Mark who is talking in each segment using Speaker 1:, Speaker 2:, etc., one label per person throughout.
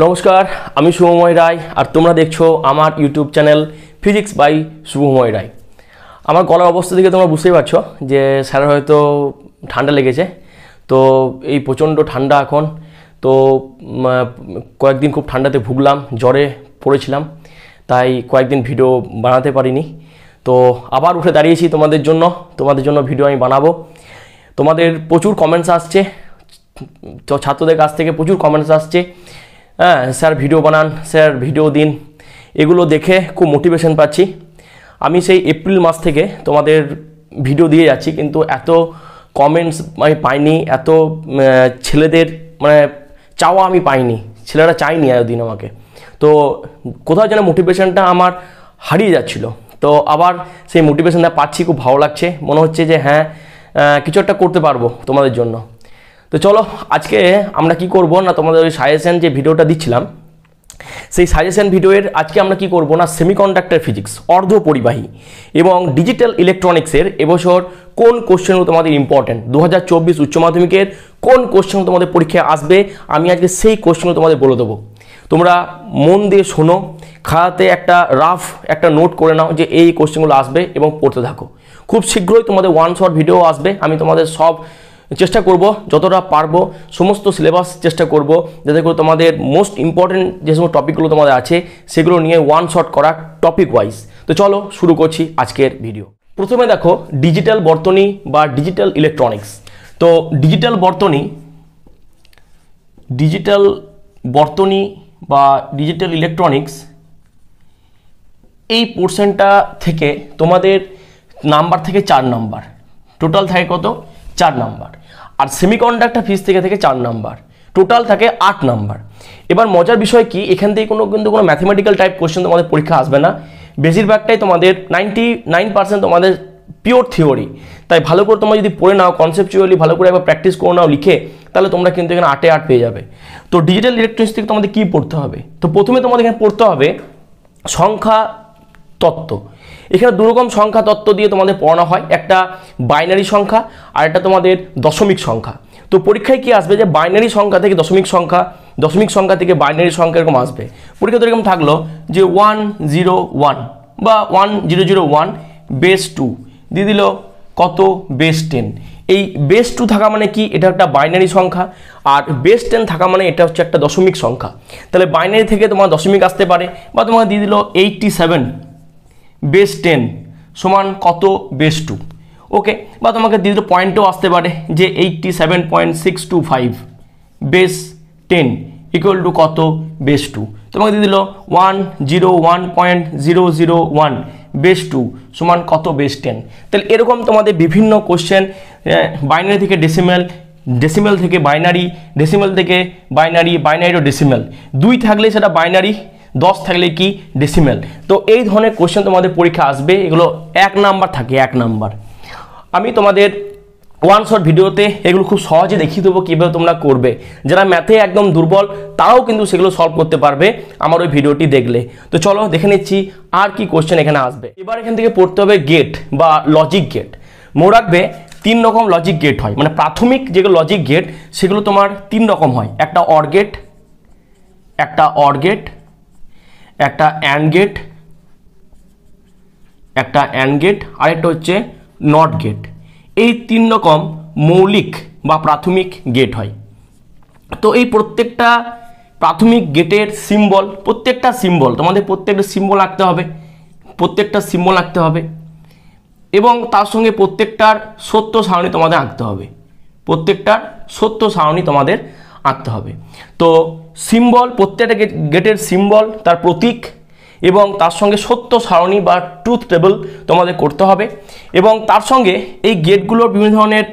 Speaker 1: নমস্কার, আমি শুভময় রায় আর তোমরা দেখছো আমার YouTube channel physics by Shubhamoy Roy. আমার গলার অবস্থা থেকে তোমরা বুঝতেই পারছো যে স্যারের হয়তো ঠান্ডা লেগেছে। তো এই প্রচণ্ড ঠান্ডা এখন, তো কয়েকদিন খুব ঠান্ডাতে ভুগলাম, জ্বরে পড়েছিলাম, তাই কয়েকদিন ভিডিও বানাতে পারিনি। তো আবার উঠে দাঁড়িয়েছি তোমাদের জন্য ভিডিও আমি বানাবো। তোমাদের প্রচুর কমেন্টস আসছে, তো ছাত্রদের কাছ থেকে প্রচুর কমেন্টস আসছে, হ্যাঁ স্যার ভিডিও বানান, স্যার ভিডিও দিন। এগুলো দেখে খুব মোটিভেশন পাচ্ছি। আমি সেই এপ্রিল মাস থেকে তোমাদের ভিডিও দিয়ে যাচ্ছি, কিন্তু এত কমেন্টস আমি পাইনি, এত ছেলেদের চাওয়া আমি পাইনি, ছেলেরা চাইনি এতদিন আমাকে। তো কোথাও যেন মোটিভেশনটা আমার হারিয়ে যাচ্ছিল। তো আবার সেই মোটিভেশনটা পাচ্ছি, খুব ভালো লাগছে, মনে হচ্ছে যে হ্যাঁ কিছু একটা করতে পারবো তোমাদের জন্য। তো চলো আজকে আমরা কি করব না, তোমাদের ওই সাজেশন যে ভিডিওটা দিচ্ছিলাম সেই সাজেশন ভিডিওর আজকে আমরা কি করব না, সেমিকন্ডাক্টর ফিজিক্স অর্ধ পরিবাহী এবং ডিজিটাল ইলেকট্রনিক্সের এবছর কোন কোশ্চেনগুলো তোমাদের ইম্পর্টেন্ট, 2024 উচ্চ মাধ্যমিকের কোন কোশ্চেনগুলো তোমাদের পরীক্ষায় আসবে, আমি আজকে সেই কোশ্চেনগুলো তোমাদের বলে দেবো। তোমরা মন দিয়ে শোনো, খাতাতে একটা নোট করে নাও যে এই কোশ্চেনগুলো আসবে এবং পড়তে থাকো। খুব শীঘ্রই তোমাদের ওয়ান শট ভিডিও আসবে। আমি তোমাদের সব চেষ্টা করব, যতটা পারবো সমস্ত সিলেবাস চেষ্টা করব, যাতে করে তোমাদের মোস্ট ইম্পর্টেন্ট যে সমস্ত টপিকগুলো তোমাদের আছে সেগুলো নিয়ে ওয়ান শট করা টপিক ওয়াইজ। তো চলো শুরু করছি আজকের ভিডিও। প্রথমে দেখো ডিজিটাল বর্তনী বা ডিজিটাল ইলেকট্রনিক্স। তো ডিজিটাল বর্তনী বা ডিজিটাল ইলেকট্রনিক্স এই পোর্শনটা থেকে তোমাদের নাম্বার থেকে 4 নাম্বার, টোটাল থাকে কত, 4 নাম্বার। আর সেমিকন্ডাক্টর ফিজিক্স থেকে 4 নাম্বার, টোটাল থাকে 8 নাম্বার। এবার মজার বিষয় কি, এখান থেকে কিন্তু কোনো ম্যাথমেটিক্যাল টাইপ কোশ্চেন তোমাদের পরীক্ষা আসবে না। বেশিরভাগটাই তোমাদের 99% তোমাদের পিওর থিওরি। তাই ভালো করে তোমরা যদি পড়ে নাও, কনসেপচুয়ালি ভালো করে একবার প্র্যাকটিস করে নাও লিখে, তাহলে তোমরা কিন্তু এখানে 8-এ 8 পেয়ে যাবে। তো ডিজিটাল ইলেকট্রনিক্স থেকে তোমাদের কী পড়তে হবে, তো প্রথমে তোমাদের এখানে পড়তে হবে সংখ্যা তত্ত্ব। এখানে দুরকম সংখ্যা তত্ত্ব দিয়ে তোমাদের পড়ানো হয়, একটা বাইনারি সংখ্যা আর একটা তোমাদের দশমিক সংখ্যা। তো পরীক্ষায় কি আসবে যে বাইনারি সংখ্যা থেকে দশমিক সংখ্যা, দশমিক সংখ্যা থেকে বাইনারি সংখ্যা এরকম আসবে। পরীক্ষা তো এরকম থাকলো যে 101 বা 1001 বেস 2 দিয়ে দিল কত, বেস 10। এই বেস 2 থাকা মানে কি, এটা একটা বাইনারি সংখ্যা, আর বেস 10 থাকা মানে এটা হচ্ছে একটা দশমিক সংখ্যা। তাহলে বাইনারি থেকে তোমার দশমিক আসতে পারে, বা তোমাকে দিয়ে দিল 87 বেস 10 সমান কত, বেস 2। ওকে, বা তোমাকে দিয়ে দিল পয়েন্টও আসতে পারে যে 87.625 বেস 10 ইকুয়াল টু কত, বেস 2। তোমাকে দিয়ে দিল 101.001 বেস 2 সমান কত, বেস 10। তাহলে এরকম তোমাদের বিভিন্ন কোশ্চেন, বাইনারি থেকে ডেসিমেল, ডেসিমেল থেকে বাইনারি, ডেসিমেল থেকে বাইনারি, বাইনারি ও ডেসিমেল, 2 থাকলে সেটা বাইনারি, 10 থাকলে কি, ডেসিমেল। তো এই ধরনের কোশ্চেন তোমাদের পরীক্ষা আসবে, এগুলো 1 নাম্বার থাকে, 1 নাম্বার। আমি তোমাদের ওয়ান শট ভিডিওতে এগুলো খুব সহজে দেখিয়ে দেবো কীভাবে তোমরা করবে। যারা ম্যাথে একদম দুর্বল তারাও কিন্তু সেগুলো সলভ করতে পারবে আমার ওই ভিডিওটি দেখলে। তো চলো দেখে নিচ্ছি আর কি কোশ্চেন এখানে আসবে। এবার এখান থেকে পড়তে হবে গেট বা লজিক গেট। মনে রাখবে 3 রকম লজিক গেট হয়, মানে প্রাথমিক যেগুলো লজিক গেট সেগুলো তোমার 3 রকম হয়, একটা অর গেট, একটা অ্যান্ড গেট, আরেকটা হচ্ছে নট গেট। এই 3 রকম মৌলিক বা প্রাথমিক গেট হয়। তো এই প্রত্যেকটা প্রাথমিক গেটের সিম্বল, প্রত্যেকটা সিম্বল তোমাদের প্রত্যেকটা সিম্বল আঁকতে হবে, এবং তার সঙ্গে প্রত্যেকটার সত্য সারণী তোমাদের আঁকতে হবে, তো সিম্বল, প্রত্যেকটা গেটের সিম্বল, তার প্রতীক এবং তার সঙ্গে সত্য সারণী বা ট্রুথ টেবল তোমাদের করতে হবে। এবং তার সঙ্গে এই গেটগুলোর বিভিন্ন ধরনের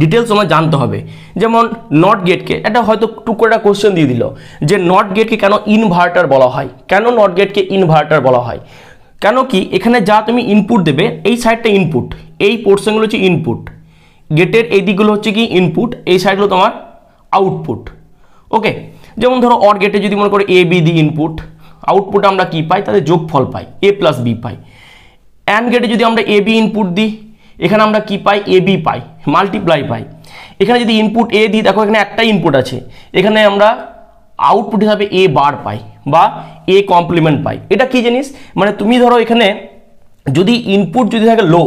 Speaker 1: ডিটেলস তোমার জানতে হবে। যেমন নট গেটকে একটা হয়তো টুক করে একটা কোশ্চেন দিয়ে দিল যে নট গেটকে কেন ইনভার্টার বলা হয়, কেন কি এখানে যা তুমি ইনপুট দেবে, এই সাইডটা ইনপুট, এই পোর্শনগুলো হচ্ছে ইনপুট, গেটের এই দিকগুলো হচ্ছে কি ইনপুট, এই সাইডগুলো তোমার আউটপুট। ওকে, যেমন ধরো অর গেটে যদি মনে করো A B the input, output আমরা কি পাই, তাদের যোগফল পাই, a প্লাস বি পাই। অ্যান্ড গেটে যদি আমরা এ বি ইনপুট দিই, এখানে আমরা কি পাই, এ বি পাই, মাল্টিপ্লাই পাই। এখানে যদি ইনপুট এ দিই, দেখো এখানে একটাই ইনপুট আছে, এখানে আমরা আউটপুট হিসাবে এ বার পাই বা এ কমপ্লিমেন্ট পাই। এটা কি জিনিস, মানে তুমি ধরো এখানে যদি ইনপুট যদি থাকে লো,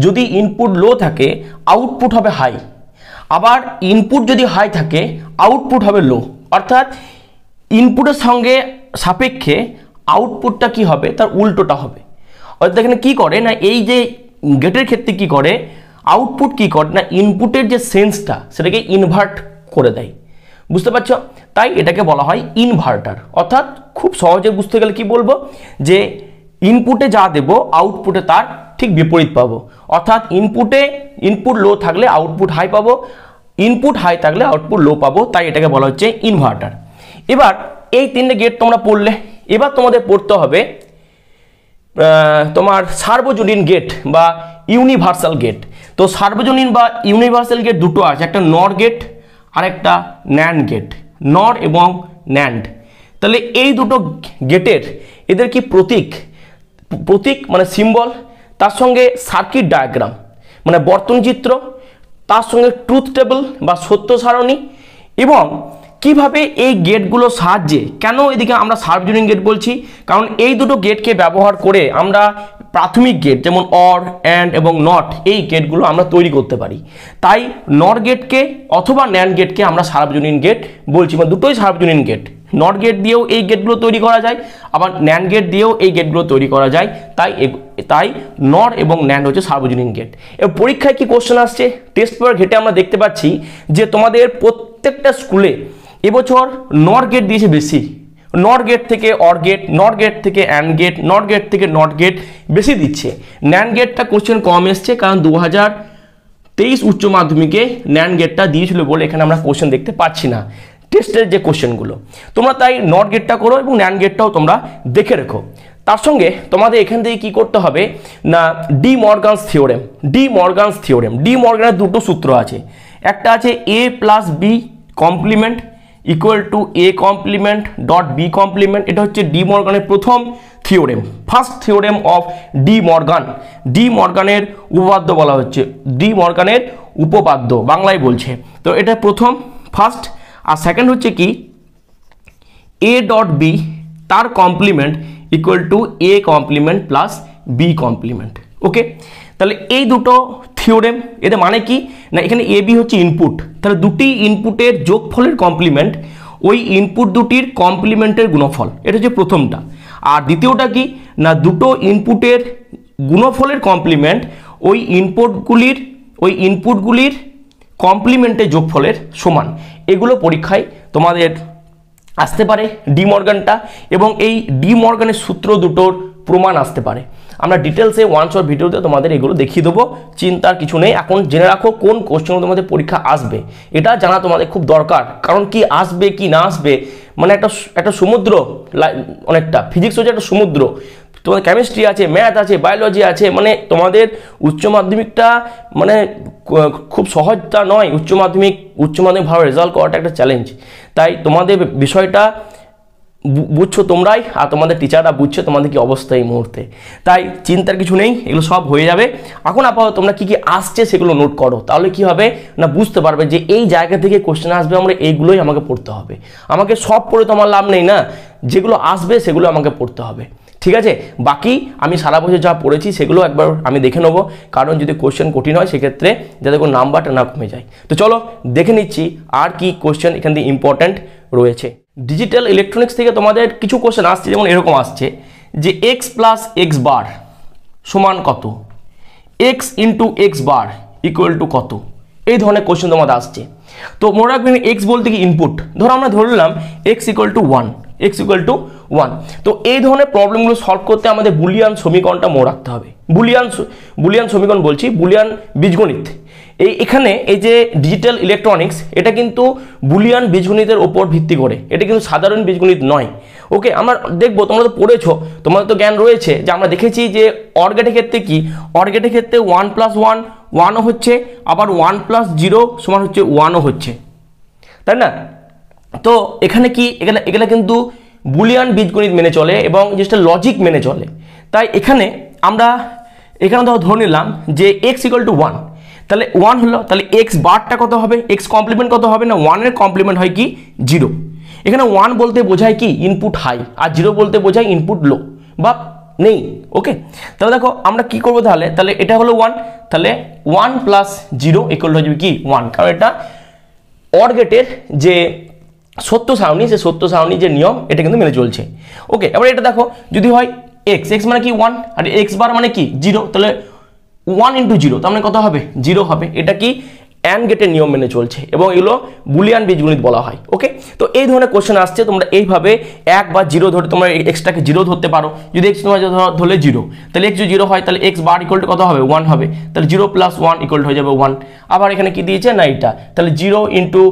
Speaker 1: যদি ইনপুট লো থাকে আউটপুট হবে হাই, আবার ইনপুট যদি হাই থাকে আউটপুট হবে লো, অর্থাৎ ইনপুটের সঙ্গে সাপেক্ষে আউটপুটটা কি হবে, তার উল্টোটা হবে। অর্থাৎ এখানে কি করে না, এই যে গেটের ক্ষেত্রে কি করে, আউটপুট কি করে না ইনপুটের যে সেন্সটা সেটাকে ইনভার্ট করে দেয়। বুঝতে পারছো? তাই এটাকে বলা হয় ইনভার্টার। অর্থাৎ খুব সহজে বুঝতে গেলে কি বলবো, যে ইনপুটে যা দেব আউটপুটে তার ঠিক বিপরীত পাবো। অর্থাৎ ইনপুট লো থাকলে আউটপুট হাই পাবো, ইনপুট হাই থাকলে আউটপুট লো পাবো, তাই এটাকে বলা হচ্ছে ইনভার্টার। এবার এই তিনটে গেট তোমরা পড়লে, এবার তোমাদের পড়তে হবে তোমার সার্বজনীন গেট বা ইউনিভার্সাল গেট। তো সার্বজনীন বা ইউনিভার্সাল গেট দুটো আছে, একটা নর গেট আর একটা ন্যান্ড গেট, নর এবং ন্যান্ড। তাহলে এই দুটো গেটের এদের কি প্রতীক মানে সিম্বল, তার সঙ্গে সার্কিট ডায়াগ্রাম মানে বর্তনী চিত্র, তার সঙ্গে ট্রুথ টেবল বা সত্য সারণী, এবং কিভাবে এই গেটগুলো সাহায্যে, কেন এদিকে আমরা সার্বজনীন গেট বলছি, কারণ এই দুটো গেটকে ব্যবহার করে আমরা প্রাথমিক গেট যেমন অর, অ্যান্ড এবং নট, এই গেটগুলো আমরা তৈরি করতে পারি। তাই নর গেটকে অথবা ন্যান্ড গেটকে আমরা সার্বজনীন গেট বলছি, মানে দুটোই সার্বজনীন গেট। নট গেট দিয়েও এই গেটগুলো তৈরি করা যায়, আবার ন্যান্ড গেট দিয়েও এই গেটগুলো তৈরি করা যায়। তাই নর এবং ন্যান্ড হচ্ছে সার্বজনীন গেট। এবার পরীক্ষায় কি কোশ্চেন আসছে, টেস্ট পেপার ঘেটে আমরা দেখতে পাচ্ছি যে তোমাদের প্রত্যেকটা স্কুলে এবছর নর গেট দিয়েছে বেশি, নর গেট থেকে অর গেট, নর গেট থেকে অ্যান্ড গেট, নর গেট থেকে নট গেট বেশি দিচ্ছে। ন্যান্ড গেটটা কোশ্চেন কম এসছে, কারণ 2023 উচ্চ মাধ্যমিকে ন্যান্ড গেটটা দিয়েছিল বলে এখানে আমরা কোশ্চেন দেখতে পাচ্ছি না টেস্টের যে কোশ্চেনগুলো। তোমরা তাই নট গেটটা করো এবং ন্যান্ড গেটটাও তোমরা দেখে রেখো। তার সঙ্গে তোমাদের এখান থেকে কি করতে হবে না, ডি মর্গানস থিওরেম। ডি মর্গানের দুটো সূত্র আছে, একটা আছে a plus B complement equal to A complement dot B complement. এটা হচ্ছে ডি মর্গানের প্রথম theorem, first theorem of De Morgan. De মর্গানের উপপাদ্য বলা হচ্ছে, ডি মর্গানের উপপাদ্য বাংলায় বলছে। তো এটা প্রথম ফার্স্ট, আর সেকেন্ড হচ্ছে কি এ ডট বি তার complement equal to A complement plus B complement. Okay, তাহলে এই দুটো থিওরেম, এদের মানে কি না, এখানে এ বি হচ্ছে ইনপুট, তাহলে দুটি ইনপুটের যোগফলের কমপ্লিমেন্ট ওই ইনপুট দুটির কমপ্লিমেন্টের গুণফল, এটা হচ্ছে প্রথমটা। আর দ্বিতীয়টা কি না, দুটো ইনপুটের গুণফলের কমপ্লিমেন্ট ওই ইনপুটগুলির কমপ্লিমেন্টের যোগফলের সমান। এগুলো পরীক্ষায় তোমাদের আসতে পারে ডি মর্গানটা, এবং এই ডি মর্গানের সূত্র দুটোর প্রমাণ আসতে পারে। আমরা ডিটেলসে ওয়ান শট ভিডিওতে তোমাদের এগুলো দেখিয়ে দেবো, চিন্তার কিছু নেই। এখন জেনে রাখো কোন কোশ্চেন তোমাদের পরীক্ষা আসবে, এটা জানা তোমাদের খুব দরকার। কারণ কি আসবে কি না আসবে, মানে একটা সমুদ্র, অনেকটা ফিজিক্স হচ্ছে একটা সমুদ্র, তোমাদের কেমিস্ট্রি আছে, ম্যাথ আছে, বায়োলজি আছে, মানে তোমাদের উচ্চ মাধ্যমিকটা মানে খুব সহজটা নয়। উচ্চ মাধ্যমিক ভালো রেজাল্ট করাটা একটা চ্যালেঞ্জ। তাই তোমাদের বিষয়টা বুঝছো তোমরাই, আর তোমাদের টিচাররা বুঝছে তোমাদের কি অবস্থা এই মুহূর্তে। তাই চিন্তার কিছু নেই, এগুলো সব হয়ে যাবে। এখন আপাতত তোমরা কি আসছে সেগুলো নোট করো, তাহলে কি হবে না বুঝতে পারবে যে এই জায়গা থেকে কোশ্চেন আসবে, আমরা এইগুলোই আমাকে পড়তে হবে। আমাকে সব পড়ে তো আমার লাভ নেই না, যেগুলো আসবে সেগুলো আমাকে পড়তে হবে। ঠিক আছে, বাকি আমি সারা বছর যা পড়েছি সেগুলো একবার আমি দেখে নেবো, কারণ যদি কোশ্চেন কঠিন হয় সেক্ষেত্রে যাতে কোনো নাম্বারটা না কমে যায়। তো চলো দেখে নিচ্ছি আর কি কোশ্চেন এখান থেকে ইম্পর্ট্যান্ট রয়েছে। ডিজিটাল ইলেকট্রনিক্স থেকে তোমাদের কিছু কোশ্চেন আসছে, যেমন এরকম আসছে যে এক্স প্লাস এক্স বার সমান কত, x into x bar equal to কত, এই ধরনের কোশ্চেন তোমাদের আসছে। তো মনে রাখবেন এক্স বলতে কি ইনপুট, ধরো আমরা ধরলাম এক্স ইকুয়াল টু 1, তো এই ধরনের প্রবলেমগুলো সলভ করতে আমাদের বুলিয়ান সমীকরণটা মনে রাখতে হবে। বুলিয়ান সমীকরণ বলছি, বুলিয়ান বীজগণিত। এখানে এই যে ডিজিটাল ইলেকট্রনিক্স, এটা কিন্তু বুলিয়ান বীজগণিতের ওপর ভিত্তি করে, এটা কিন্তু সাধারণ বীজগণিত নয়। ওকে, আমরা দেখবো, তোমরা তো পড়েছো, তোমাদের তো জ্ঞান রয়েছে যে আমরা দেখেছি যে অর গেটের ক্ষেত্রে কি, অর গেটের ক্ষেত্রে 1 + 1 1ও হচ্ছে, আবার 1 + 0 সমান হচ্ছে 1ও হচ্ছে, তাই না? তো এখানে কি, এখানে কিন্তু বুলিয়ান বীজগণিত মেনে চলে এবং যেটা লজিক মেনে চলে। তাই এখানে ধরে নিলাম যে x = 1, তাহলে 1 হলো, তাহলে এক্স বারটা কত হবে, এক্স কমপ্লিমেন্ট কত হবে না 1 এর কমপ্লিমেন্ট হয় কি 0। এখানে 1 বলতে বোঝায় কি ইনপুট হাই, আর 0 বলতে বোঝায় ইনপুট লো বা নেই। ওকে, তাহলে দেখো আমরা কি করবো, তাহলে এটা হলো 1, তাহলে 1 প্লাস 0 ইকুয়াল হয়ে যাবে কি 1, কারণ এটা অর গেটের যে সত্য সারণী, সে সত্য সারণী যে নিয়ম এটা কিন্তু মেনে চলছে। ওকে, এবার এটা দেখো যদি হয় এক্স, এক্স মানে কি 1 আর এক্স বার মানে কি 0, তাহলে 1 ইন্টু 0 তার মানে কত হবে 0 হবে। এটা কি অ্যান্ড গেটের নিয়ম মেনে চলছে এবং এগুলো বুলিয়ান বীজগণিত বলা হয়। ওকে, তো এই ধরনের কোশ্চেন আসছে, তোমরা এইভাবে 1 বা 0 ধরে তোমরা এক্সটাকে 0 ধরতে পারো। যদি এক্স তোমার ধরলে 0, তাহলে এক্স যদি 0 হয় তাহলে এক্স বার ইকুয়াল টু কত হবে 1 হবে, তাহলে 0 প্লাস 1 ইকুয়াল হয়ে যাবে 1। আবার এখানে কি দিয়েছে না এটা, তাহলে 0 ইন্টু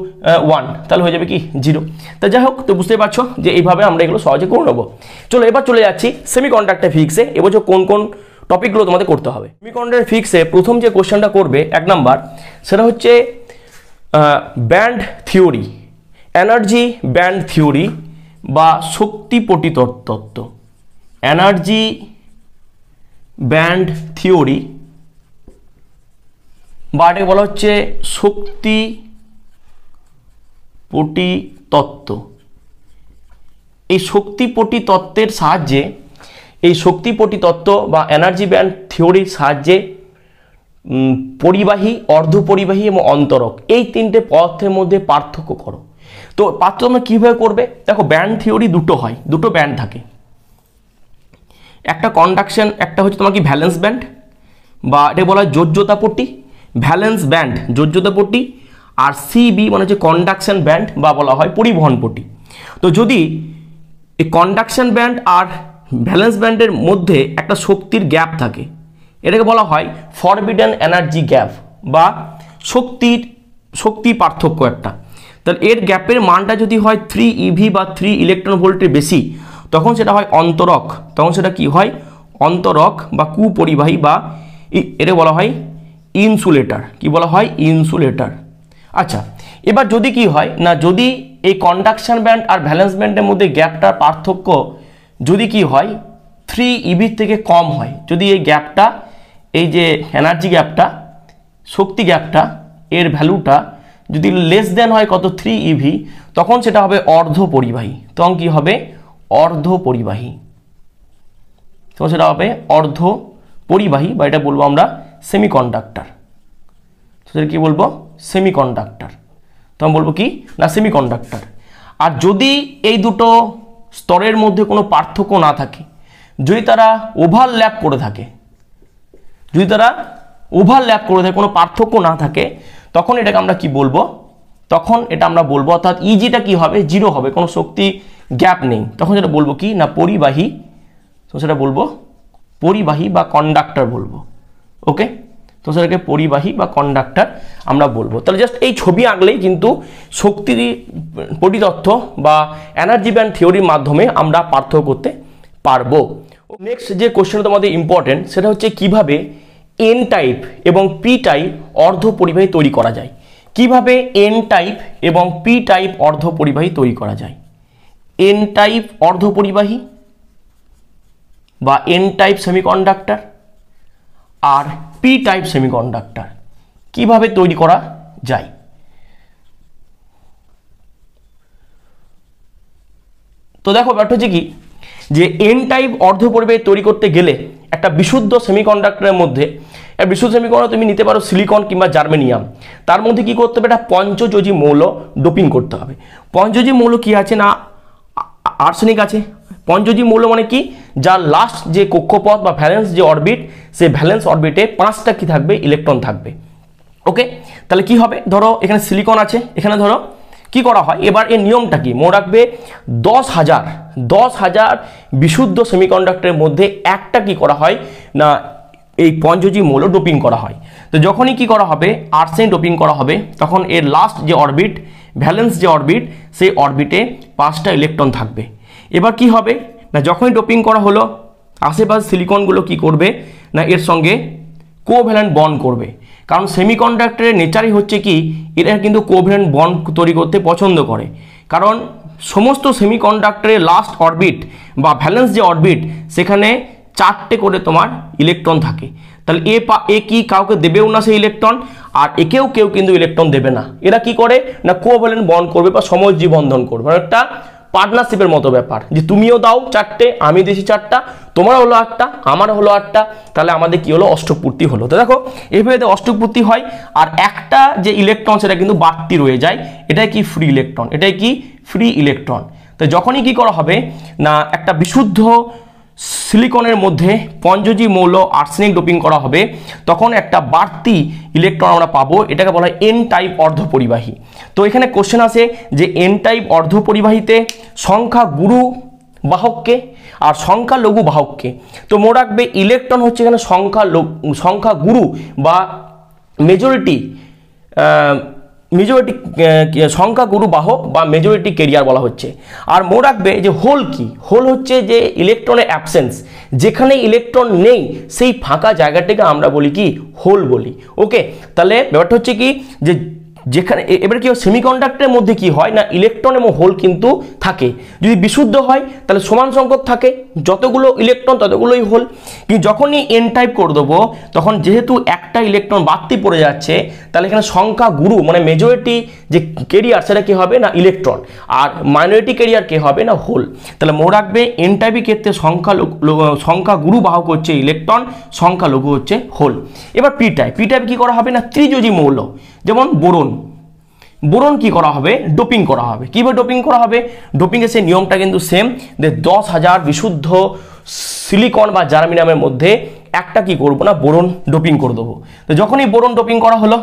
Speaker 1: 1 তাহলে হয়ে যাবে কি 0। তা যাই হোক, তো বুঝতেই পারছো যে এইভাবে আমরা এগুলো সহজে করে নেবো। চলো এবার চলে যাচ্ছি সেমিকন্ডাক্টর ফিজিক্সে। এবছর কোন কোন টপিকগুলো তোমাদের করতে হবে। সেমিকন্ডাক্টর ফিজিক্সে প্রথম যে কোশ্চেনটা করবে 1 নাম্বার, সেটা হচ্ছে band theory, energy band theory বা শক্তিপটি তত্ত্ব, এনার্জি ব্যান্ড থিওরি বা এটাকে বলা হচ্ছে শক্তিপটি তত্ত্ব। এই শক্তিপটি তত্ত্বের সাহায্যে, এই শক্তিপটি তত্ত্ব বা এনার্জি ব্যান্ড থিওরির সাহায্যে পরিবাহী, অর্ধপরিবাহী এবং অন্তরক এই 3টে পদার্থের মধ্যে পার্থক্য করো। তো পার্থক্য তোমরা কীভাবে করবে, দেখো ব্যান্ড থিওরি দুটো হয়, দুটো ব্যান্ড থাকে, একটা কন্ডাকশন, একটা হচ্ছে তোমার কি ভ্যালেন্স ব্যান্ড বা এটা বলা হয় যোজ্যতা পট্টি, ভ্যালেন্স ব্যান্ড যোজ্যতা পট্টি, আর সিবি মানে হচ্ছে কন্ডাকশন ব্যান্ড বা বলা হয় পরিবহন পট্টি। তো যদি এই কন্ডাকশন ব্যান্ড আর ভ্যালেন্স ব্যান্ডের মধ্যে একটা শক্তির গ্যাপ থাকে, এটাকে বলা হয় ফরবিডেন এনার্জি গ্যাপ বা শক্তি পার্থক্য একটা। তাহলে এর গ্যাপের মানটা যদি হয় 3 EV বা 3 ইলেকট্রন ভোল্টের বেশি, তখন সেটা হয় অন্তরক, তখন সেটা কি হয় অন্তরক বা কুপরিবাহী বা এটা বলা হয় ইনসুলেটর। কি বলা হয় ইনসুলেটর। আচ্ছা, এবার যদি কি হয় না, যদি এই কন্ডাকশন ব্যান্ড আর ভ্যালেন্স ব্যান্ডের মধ্যে গ্যাপটার পার্থক্য যদি কি হয় 3 EV থেকে কম হয়, যদি এই গ্যাপটা, এই যে এনার্জি গ্যাপটা, শক্তি গ্যাপটা, এর ভ্যালুটা যদি লেস দেন হয় কত 3 EV, তখন সেটা হবে অর্ধপরিবাহী। তখন কি হবে অর্ধপরিবাহী, তখন সেটা হবে অর্ধপরিবাহী বা এটা বলবো আমরা সেমিকন্ডাক্টর। সেটা কি বলবো সেমিকন্ডাক্টর, তখন বলবো কি না সেমিকন্ডাক্টর। আর যদি এই দুটো স্তরের মধ্যে কোনো পার্থক্য না থাকে, যদি তারা ওভারল্যাপ করে থাকে, যদি তারা ওভারল্যাপ করে থাকে, কোনো পার্থক্য না থাকে, তখন এটাকে আমরা কি বলবো, তখন এটা আমরা বলবো অর্থাৎ ইজিটা কি হবে 0 হবে, কোনো শক্তি গ্যাপ নেই, তখন সেটা বলবো কি না পরিবাহী। তো সেটা বলবো পরিবাহী বা কন্ডাক্টর বলবো। ওকে, তো সেটাকে পরিবাহী বা কন্ডাক্টর আমরা বলবো। তাহলে জাস্ট এই ছবি আঁকলেই কিন্তু শক্তির পরিতত্ত্ব বা এনার্জি ব্যান্ড থিওরির মাধ্যমে আমরা পার্থক্য করতে পারবো। নেক্সট যে কোশ্চেনটা তোমাদের ইম্পর্টেন্ট, সেটা হচ্ছে কিভাবে এন টাইপ এবং পি টাইপ অর্ধপরিবাহী তৈরি করা যায়। কিভাবে এন টাইপ এবং পি টাইপ অর্ধপরিবাহী তৈরি করা যায়। এন টাইপ অর্ধপরিবাহী বা এন টাইপ সেমিকন্ডাক্টর আর পি টাইপ সেমিকন্ডাক্টর কিভাবে তৈরি করা যায়। তো দেখো ব্যাপারটা হচ্ছে কি, যে এন টাইপ অর্ধপরিবাহী তৈরি করতে গেলে একটা বিশুদ্ধ সেমিকন্ডাক্টরের মধ্যে, বিশুদ্ধ সেমিকন্ডাক্টর তুমি নিতে পারো সিলিকন কিংবা জার্মেনিয়াম, তার মধ্যে কি করতে হবে, একটা পঞ্চযোজী মৌল ডোপিং করতে হবে। পঞ্চযোজী মৌল কি আছে না আর্সেনিক আছে। পঞ্চযোজী মৌল মানে কি, যার লাস্ট যে কক্ষপথ বা ভ্যালেন্স যে অরবিট, সেই ভ্যালেন্স অরবিটে 5টা কি থাকবে ইলেকট্রন থাকবে। ওকে, তাহলে কি হবে, ধরো এখানে সিলিকন আছে, এখানে ধরো কি করা হয়, এবার এর নিয়মটা কি মনে রাখবে, 10,000 বিশুদ্ধ সেমিকন্ডাক্টরের মধ্যে একটা কি করা হয় না এই পঞ্চযোজী মৌল ডোপিং করা হয়। তো যখনই কি করা হবে আর্সেনিক ডোপিং করা হবে, তখন এর লাস্ট যে অরবিট, ভ্যালেন্স যে অরবিট, সেই অরবিটে 5টা ইলেকট্রন থাকবে। এবার কি হবে না, যখনই ডোপিং করা হলো, আশেপাশে সিলিকনগুলো কি করবে না এর সঙ্গে কোভ্যালেন্ট বন্ড করবে, কারণ সেমিকন্ডাক্টরের নেচারই হচ্ছে কি, এরা কিন্তু কোভ্যালেন্ট বন্ড তৈরি করতে পছন্দ করে, কারণ সমস্ত সেমিকন্ডাক্টরের লাস্ট অরবিট বা ভ্যালেন্স যে অরবিট, সেখানে 4টে করে তোমার ইলেকট্রন থাকে। তাহলে তাহলে এ কি কাউকে দেবেও না সেই ইলেকট্রন, আর একেও কেউ কিন্তু ইলেকট্রন দেবে না। এরা কি করে না কোভ্যালেন্ট বন্ড করবে বা সমযোজী বন্ধন করবে, একটা পার্টনারশিপের মতো ব্যাপার, যে তুমিও দাও চারটে, আমি দিয়েছি চারটা, তোমার হলো আটটা, আমার হলো আটটা, তাহলে আমাদের কি হলো অষ্টকপূর্তি হলো। তো দেখো এইভাবে অষ্টকপূর্তি হয়, আর একটা যে ইলেকট্রন সেটা কিন্তু বাড়তি রয়ে যায়, এটাই কি ফ্রি ইলেকট্রন, এটাই কি ফ্রি ইলেকট্রন। তো যখনই কি করা হবে না একটা বিশুদ্ধ সিলিকনের মধ্যে পঞ্চযোজী মৌল আর্সেনিক ডোপিং করা হবে, তখন একটা বাড়তি ইলেকট্রন আমরা পাবো, এটাকে বলা হয় এন টাইপ অর্ধপরিবাহী। তো এখানে কোশ্চেন আছে যে এন টাইপ অর্ধপরিবাহীতে সংখ্যা গুরু বাহককে আর সংখ্যা লঘু বাহককে। তো মনে রাখবে ইলেকট্রন হচ্ছে এখানে সংখ্যা গুরু বা মেজরিটি সংখ্যাগুরু বাহক বা মেজরিটি ক্যারিয়ার বলা হচ্ছে। আর মনে রাখবে যে হোল কি, হোল হচ্ছে যে ইলেকট্রনের অ্যাবসেন্স, যেখানে ইলেকট্রন নেই সেই ফাঁকা জায়গাটাকে আমরা বলি কি হোল বলি। ওকে, তাহলে ব্যাপারটা হচ্ছে কি যে যেখানে এবারে কি হয় সেমিকন্ডাক্টরের মধ্যে কি হয় না ইলেকট্রন এবং হোল কিন্তু থাকে, যদি বিশুদ্ধ হয় তাহলে সমান সংখ্যক থাকে, যতগুলো ইলেকট্রন ততগুলোই হোল। কিন্তু যখনই এন টাইপ করে দেবো তখন যেহেতু একটা ইলেকট্রন বাড়তি পড়ে যাচ্ছে, তাহলে এখানে সংখ্যা গুরু মানে মেজরিটি যে কেরিয়ার সেটা কি হবে না ইলেকট্রন, আর মাইনরিটি কেরিয়ার কে হবে না হোল। তাহলে মনে রাখবে এন টাইপের ক্ষেত্রে সংখ্যা গুরু বাহক হচ্ছে ইলেকট্রন, সংখ্যা লঘু হচ্ছে হোল। এবার পি টাইপ কি করা হবে না ত্রিযোজী মৌল, যেমন বোরন কি করা হবে ডোপিং করা হবে। কিভাবে ডোপিং করা হবে, ডোপিংয়ের সেই নিয়মটা কিন্তু সেম, যে 10,000 বিশুদ্ধ সিলিকন বা জার্মেনিয়ামের মধ্যে একটা কি করব না বোরন ডোপিং করে দেবো। তো যখনই বোরন ডোপিং করা হলো